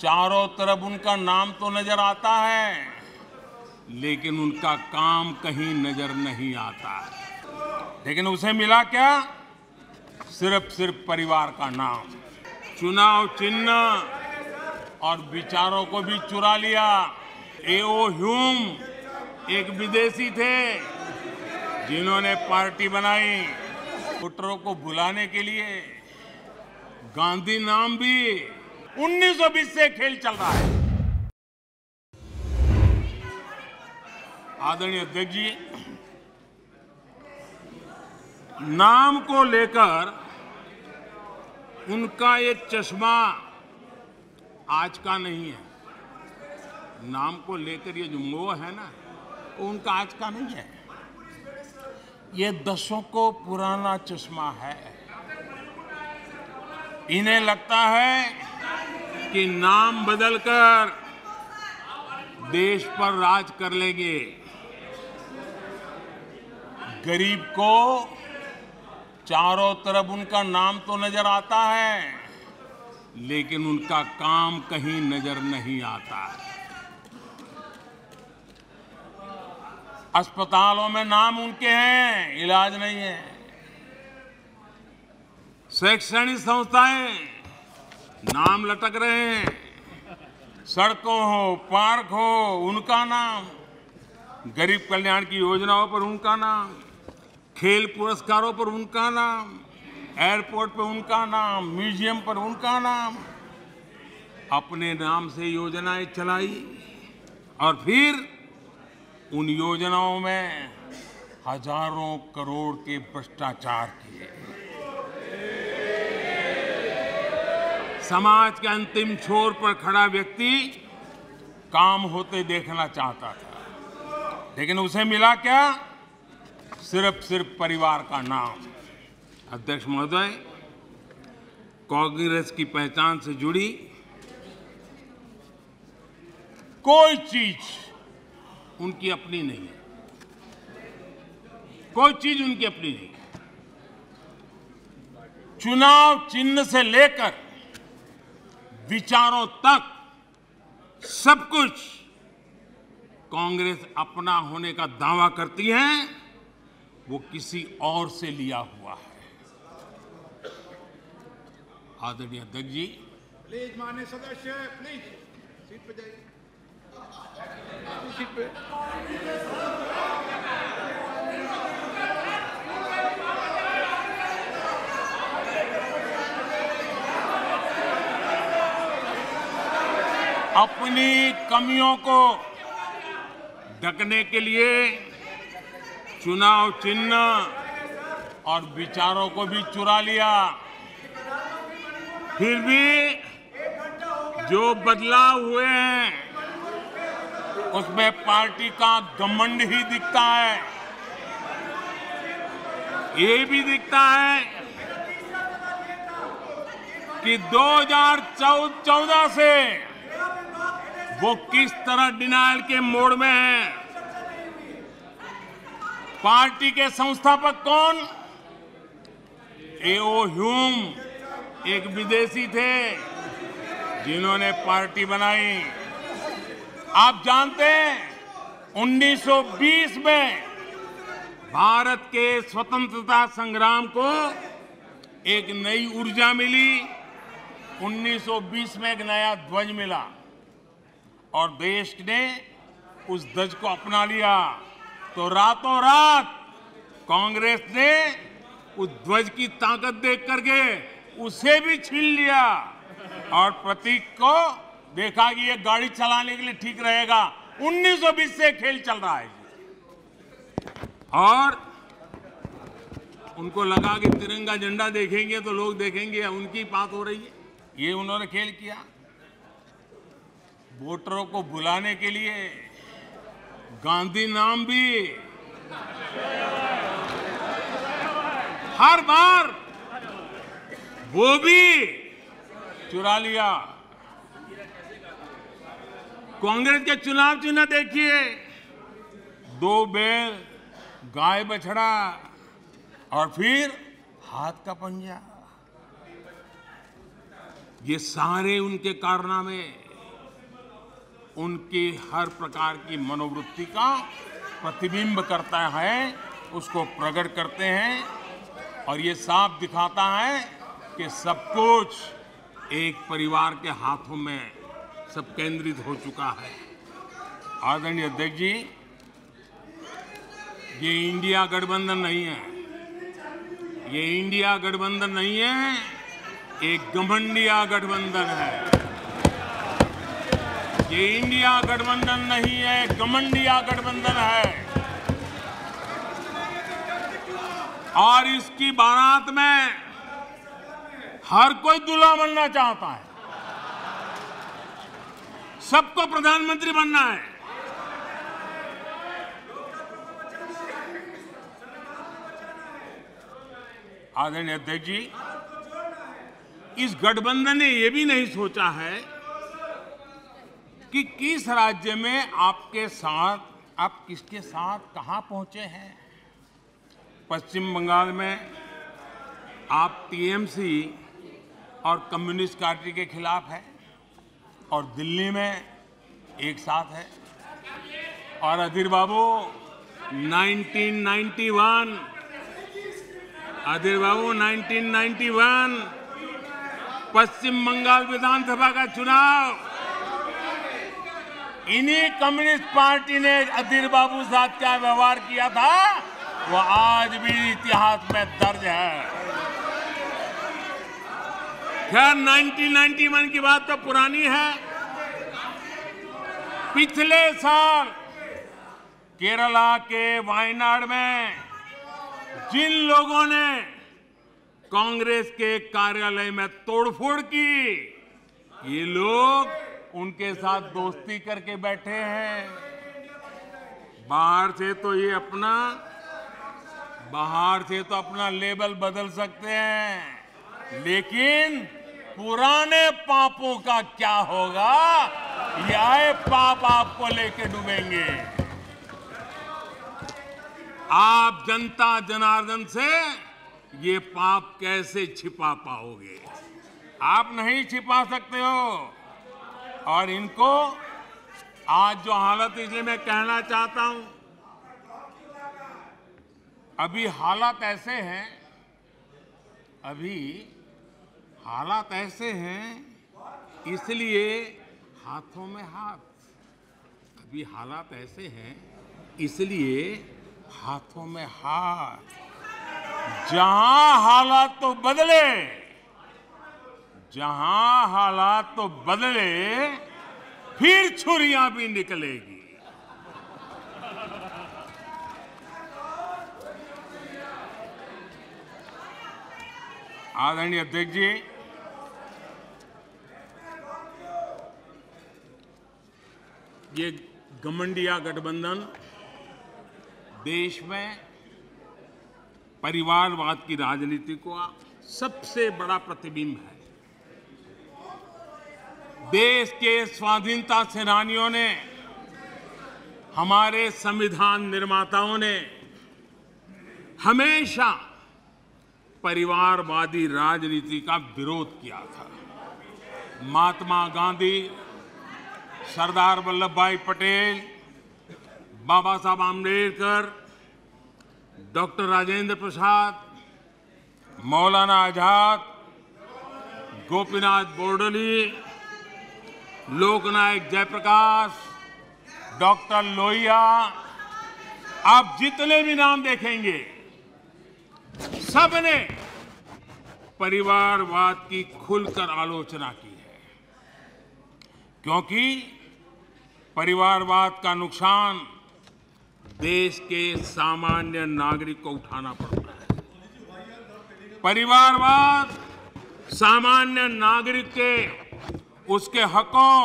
चारों तरफ उनका नाम तो नजर आता है, लेकिन उनका काम कहीं नजर नहीं आता। लेकिन उसे मिला क्या? सिर्फ परिवार का नाम। चुनाव चिन्ह और विचारों को भी चुरा लिया। एओ ह्यूम एक विदेशी थे जिन्होंने पार्टी बनाई वोटरों को भुलाने के लिए। गांधी नाम भी 1920 से खेल चल रहा है। आदरणीय अध्यक्ष जी, नाम को लेकर उनका ये चश्मा आज का नहीं है। नाम को लेकर ये जो मोह है ना, वो उनका आज का नहीं है। ये दशकों पुराना चश्मा है। इन्हें लगता है कि नाम बदलकर देश पर राज कर लेंगे। गरीब को चारों तरफ उनका नाम तो नजर आता है, लेकिन उनका काम कहीं नजर नहीं आता। अस्पतालों में नाम उनके हैं, इलाज नहीं है। शैक्षणिक संस्थाएं नाम लटक रहे हैं। सड़कों हो, पार्क हो, उनका नाम। गरीब कल्याण की योजनाओं पर उनका नाम। खेल पुरस्कारों पर उनका नाम। एयरपोर्ट पर उनका नाम। म्यूजियम पर उनका नाम। अपने नाम से योजनाएं चलाई और फिर उन योजनाओं में हजारों करोड़ के भ्रष्टाचार किए। समाज के अंतिम छोर पर खड़ा व्यक्ति काम होते देखना चाहता था, लेकिन उसे मिला क्या? सिर्फ परिवार का नाम। अध्यक्ष महोदय, कांग्रेस की पहचान से जुड़ी कोई चीज उनकी अपनी नहीं है। कोई चीज उनकी अपनी नहीं है। चुनाव चिन्ह से लेकर विचारों तक सब कुछ कांग्रेस अपना होने का दावा करती है, वो किसी और से लिया हुआ है। आदरणीय अध्यक्ष जी, प्लीज माननीय सदस्य, प्लीज सीट पे जाइए। सीट पे। अपनी कमियों को ढकने के लिए चुनाव चिन्ह और विचारों को भी चुरा लिया। फिर भी जो बदलाव हुए हैं उसमें पार्टी का घमंड ही दिखता है। ये भी दिखता है कि 2014 से वो किस तरह डिनायल के मोड में है। पार्टी के संस्थापक कौन? एओ ह्यूम एक विदेशी थे जिन्होंने पार्टी बनाई। आप जानते हैं 1920 में भारत के स्वतंत्रता संग्राम को एक नई ऊर्जा मिली। 1920 में एक नया ध्वज मिला और देश ने उस ध्वज को अपना लिया। तो रातों रात कांग्रेस ने उस ध्वज की ताकत देख करके उसे भी छीन लिया और प्रतीक को देखा कि ये गाड़ी चलाने के लिए ठीक रहेगा। 1920 से खेल चल रहा है और उनको लगा कि तिरंगा झंडा देखेंगे तो लोग देखेंगे उनकी बात हो रही है। ये उन्होंने खेल किया। वोटरों को भुलाने के लिए गांधी नाम भी हर बार वो भी चुरा लिया। कांग्रेस के चुनाव चिन्ह देखिए, 2 बैल, गाय बछड़ा और फिर हाथ का पंजा। ये सारे उनके कारनामे उनकी हर प्रकार की मनोवृत्ति का प्रतिबिंब करता है, उसको प्रकट करते हैं और ये साफ दिखाता है कि सब कुछ एक परिवार के हाथों में सब केंद्रित हो चुका है। आदरणीय अध्यक्ष जी, ये इंडिया गठबंधन नहीं है, ये इंडिया गठबंधन नहीं है, एक घमंडिया गठबंधन है। ये इंडिया गठबंधन नहीं है, घमंडिया गठबंधन है। और इसकी बारात में हर कोई दूल्हा बनना चाहता है, सबको प्रधानमंत्री बनना है। आदरणीय अध्यक्ष जी, इस गठबंधन ने यह भी नहीं सोचा है कि किस राज्य में आपके साथ, आप किसके साथ कहां पहुंचे हैं। पश्चिम बंगाल में आप टीएमसी और कम्युनिस्ट पार्टी के खिलाफ है और दिल्ली में एक साथ है। और अधीर बाबू 1991 पश्चिम बंगाल विधानसभा का चुनाव इन्हीं कम्युनिस्ट पार्टी ने अधीर बाबू साथ क्या व्यवहार किया था, वो आज भी इतिहास में दर्ज है। खैर 1991 की बात तो पुरानी है। पिछले साल केरला के वायनाड में जिन लोगों ने कांग्रेस के कार्यालय में तोड़फोड़ की, ये लोग उनके साथ दोस्ती करके बैठे हैं। बाहर से तो अपना लेबल बदल सकते हैं, लेकिन पुराने पापों का क्या होगा, यह पाप आपको लेके डूबेंगे। आप जनता जनार्दन से ये पाप कैसे छिपा पाओगे? आप नहीं छिपा सकते हो। और इनको आज जो हालत, इसलिए मैं कहना चाहता हूं, अभी हालात ऐसे हैं, इसलिए हाथों में हाथ। अभी हालात ऐसे हैं, इसलिए हाथों में हाथ। जहां हालात तो बदले, फिर छुरियां भी निकलेगी। आदरणीय अध्यक्ष जी, ये घमंडिया गठबंधन देश में परिवारवाद की राजनीति का सबसे बड़ा प्रतिबिंब है। देश के स्वाधीनता सेनानियों ने, हमारे संविधान निर्माताओं ने हमेशा परिवारवादी राजनीति का विरोध किया था। महात्मा गांधी, सरदार वल्लभ भाई पटेल, बाबा साहब आम्बेडकर, डॉक्टर राजेंद्र प्रसाद, मौलाना आजाद, गोपीनाथ बोरदोली, लोकनायक जयप्रकाश, डॉक्टर लोहिया, आप जितने भी नाम देखेंगे, सबने परिवारवाद की खुलकर आलोचना की है। क्योंकि परिवारवाद का नुकसान देश के सामान्य नागरिक को उठाना पड़ता है। परिवारवाद सामान्य नागरिक के, उसके हकों,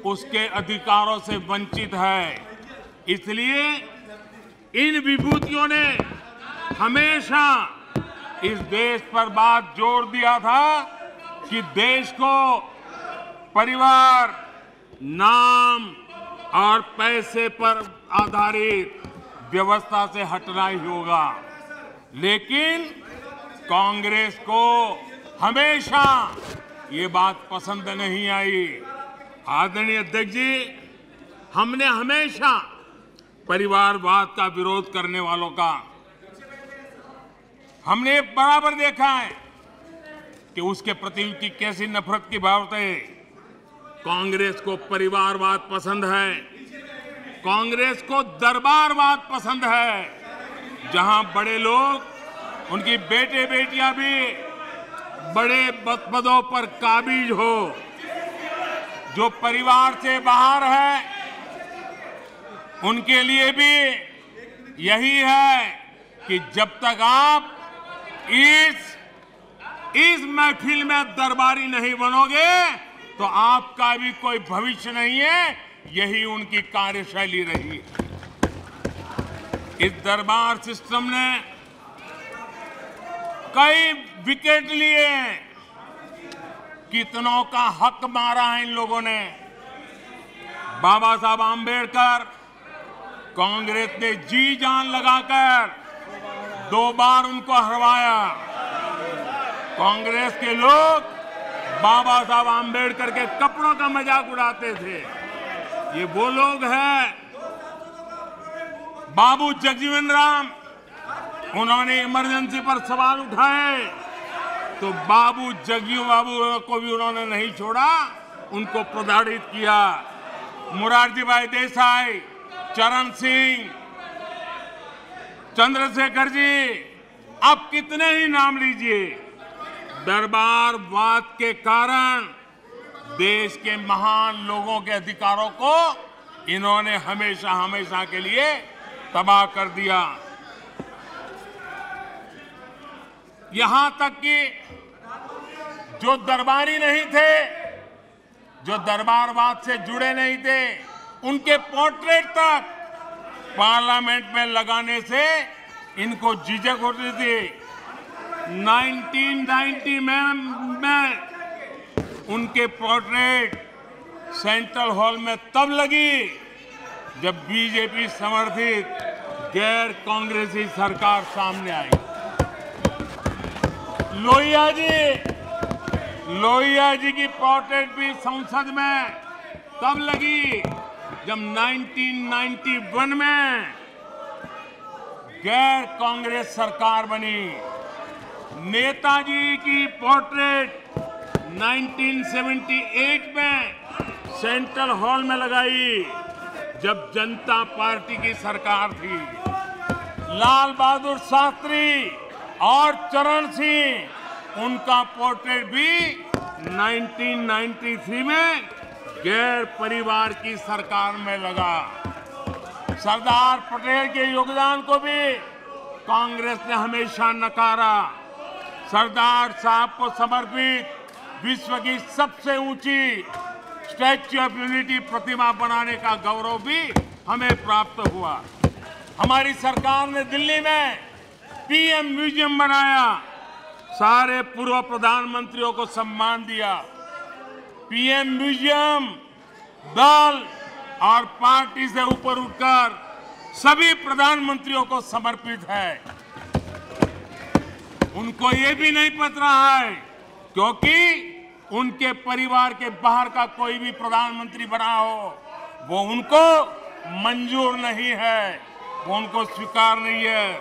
उसके अधिकारों से वंचित है। इसलिए इन विभूतियों ने हमेशा इस देश पर बात जोर दिया था कि देश को परिवार, नाम और पैसे पर आधारित व्यवस्था से हटना ही होगा। लेकिन कांग्रेस को हमेशा ये बात पसंद नहीं आई। आदरणीय अध्यक्ष जी, हमने हमेशा परिवारवाद का विरोध करने वालों का हमने बराबर देखा है कि उसके प्रति उनकी कैसी नफरत की भावना है। कांग्रेस को परिवारवाद पसंद है, कांग्रेस को दरबारवाद पसंद है, जहां बड़े लोग, उनकी बेटे बेटियां भी बड़े पदों पर काबिज हो। जो परिवार से बाहर है उनके लिए भी यही है कि जब तक आप इस महफिल में दरबारी नहीं बनोगे तो आपका भी कोई भविष्य नहीं है। यही उनकी कार्यशैली रही है। इस दरबार सिस्टम ने कई विकेट लिए, कितनों का हक मारा है इन लोगों ने। बाबा साहब आंबेडकर, कांग्रेस ने जी जान लगाकर 2 बार उनको हरवाया। कांग्रेस के लोग बाबा साहब आंबेडकर के कपड़ों का मजाक उड़ाते थे। ये वो लोग हैं। बाबू जगजीवन राम, उन्होंने इमरजेंसी पर सवाल उठाए तो बाबू जगजीवन बाबू को भी उन्होंने नहीं छोड़ा, उनको प्रताड़ित किया। मोरारजी भाई देसाई, चरण सिंह, चंद्रशेखर जी, आप कितने ही नाम लीजिए, दरबारवाद के कारण देश के महान लोगों के अधिकारों को इन्होंने हमेशा हमेशा के लिए तबाह कर दिया। यहां तक कि जो दरबारी नहीं थे, जो दरबारवाद से जुड़े नहीं थे, उनके पोर्ट्रेट तक पार्लियामेंट में लगाने से इनको झिझक होती थी। 1990 में उनके पोर्ट्रेट सेंट्रल हॉल में तब लगी जब बीजेपी समर्थित गैर कांग्रेसी सरकार सामने आई। लोहिया जी की पोर्ट्रेट भी संसद में तब लगी जब 1991 में गैर कांग्रेस सरकार बनी। नेताजी की पोर्ट्रेट 1978 में सेंट्रल हॉल में लगाई जब जनता पार्टी की सरकार थी। लाल बहादुर शास्त्री और चरण सिंह, उनका पोर्ट्रेट भी 1993 में गैर परिवार की सरकार में लगा। सरदार पटेल के योगदान को भी कांग्रेस ने हमेशा नकारा। सरदार साहब को समर्पित विश्व की सबसे ऊंची स्टैच्यू ऑफ यूनिटी प्रतिमा बनाने का गौरव भी हमें प्राप्त हुआ। हमारी सरकार ने दिल्ली में पीएम म्यूजियम बनाया, सारे पूर्व प्रधानमंत्रियों को सम्मान दिया। पीएम म्यूजियम दल और पार्टी से ऊपर उठकर सभी प्रधानमंत्रियों को समर्पित है। उनको ये भी नहीं पता रहा है क्योंकि उनके परिवार के बाहर का कोई भी प्रधानमंत्री बना हो वो उनको मंजूर नहीं है, वो उनको स्वीकार नहीं है।